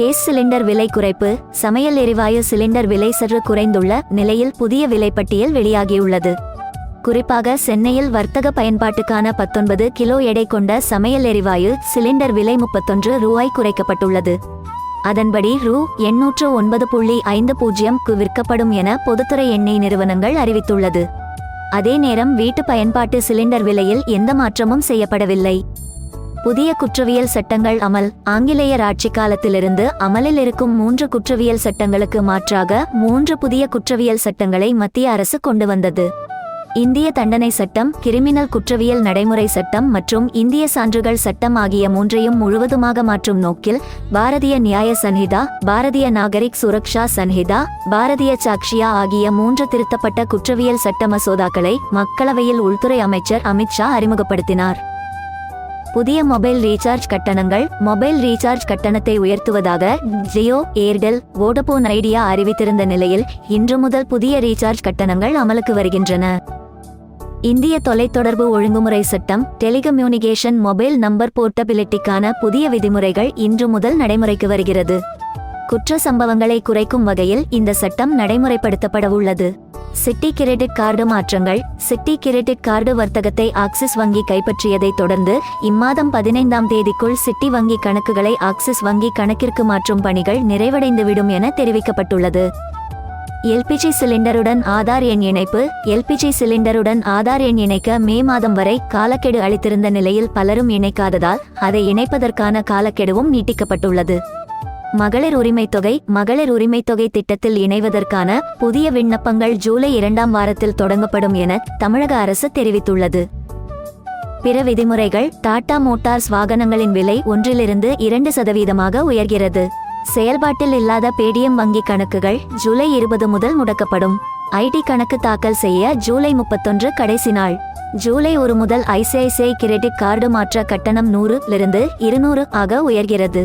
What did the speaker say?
Gas cylinder விலை குறைப்பு. சமையல் எரிவாயு சிலிண்டர் விலை சற்று குறைந்துள்ள நிலையில் புதிய விலைப்பட்டியல் வெளியாகியுள்ளது. குறிப்பாக சென்னையில் வர்த்தக பயன்பாட்டுக்கான 19 கிலோ எடை கொண்ட சமையல் எரிவாயு சிலிண்டர் விலை 31 ரூபாய் குறைக்கப்பட்டுள்ளது. அதன்படி ரூ. 809.50க்கு விற்கப்படும் என பொதுத்துறை எண்ணெய் நிறுவனங்கள் அறிவித்துள்ளது. அதே நேரம் வீட்டு பயன்பாட்டு சிலிண்டர் விலையில் எந்த மாற்றமும் செய்யப்படவில்லை. புதிய குற்றவியல் சட்டங்கள் அமல். ஆங்கிலேயர் ஆட்சி காலத்திலிருந்து அமலில் இருக்கும் 3 குற்றவியல் சட்டங்களுக்கு மாற்றாக 3 புதிய குற்றவியல் சட்டங்களை மத்திய அரசு கொண்டு வந்தது. இந்திய தண்டனை சட்டம், கிரிமினல் குற்றவியல் நடைமுறை சட்டம் மற்றும் இந்திய சான்றுகள் சட்டம் ஆகிய 3ஐயும் முழுவதுமாக மாற்றும் நோக்கில் பாரதிய நியாய சன்ஹிதா, பாரதிய நாகரிக் சுரக்ஷா சன்ஹிதா, பாரதிய சாக்ஷியா ஆகிய 3 திருத்தப்பட்ட குற்றவியல் சட்ட மசோதாக்களை மக்களவையில் உள்துறை அமைச்சர் அமித்ஷா அறிமுகப்படுத்தினார். புதிய மொபைல் ரீசார்ஜ் கட்டணங்கள். மொபைல் ரீசார்ஜ் கட்டணத்தை உயர்த்துவதாக ஜியோ, ஏர்டெல், வோடபோன் ஐடியா அறிவித்திருந்த நிலையில் இன்று முதல் புதிய ரீசார்ஜ் கட்டணங்கள் அமலுக்கு வருகின்றன. இந்திய தொலைத்தொடர்பு ஒழுங்குமுறை சட்டம், டெலிகம்யூனிகேஷன் மொபைல் நம்பர் போர்ட்டபிலிட்டிக்கான புதிய விதிமுறைகள் இன்று முதல் நடைமுறைக்கு வருகிறது. குற்ற சம்பவங்களை குறைக்கும் வகையில் இந்த சட்டம் நடைமுறைப்படுத்தப்பட உள்ளது. சிட்டி கிரெடிட் கார்டு மாற்றங்கள். சிட்டி கிரெடிட் கார்டு வர்த்தகத்தை ஆக்சிஸ் வங்கி கைப்பற்றியதை தொடர்ந்து இம்மாதம் 15ஆம் தேதிக்குள் சிட்டி வங்கி கணக்குகளை ஆக்சிஸ் வங்கி கணக்கிற்கு மாற்றும் பணிகள் நிறைவடைந்துவிடும் என தெரிவிக்கப்பட்டுள்ளது. எல்பிஜி சிலிண்டருடன் ஆதார் எண் இணைப்பு. எல்பிஜி சிலிண்டருடன் ஆதார் எண் இணைக்க மே மாதம் வரை காலக்கெடு அளித்திருந்த நிலையில் பலரும் இணைக்காததால் அதை இணைப்பதற்கான காலக்கெடுவும் நீட்டிக்கப்பட்டுள்ளது. மகளிர் உரிமைத் தொகை. மகளிர் உரிமைத் தொகை திட்டத்தில் இணைவதற்கான புதிய விண்ணப்பங்கள் ஜூலை 2ஆம் வாரத்தில் தொடங்கப்படும் என தமிழக அரசு தெரிவித்துள்ளது. பிற விதிமுறைகள். டாடா மோட்டார்ஸ் வாகனங்களின் விலை 1% உயர்கிறது. செயல்பாட்டில் இல்லாத பேடிஎம் வங்கி கணக்குகள் ஜூலை 20 முதல் முடக்கப்படும். ஐடி கணக்கு தாக்கல் செய்ய ஜூலை 31 கடைசி நாள். ஜூலை 1 முதல் ஐசிஐசிஐ கிரெடிட் கார்டு மாற்ற கட்டணம் 100 லிருந்து 200 ஆக உயர்கிறது.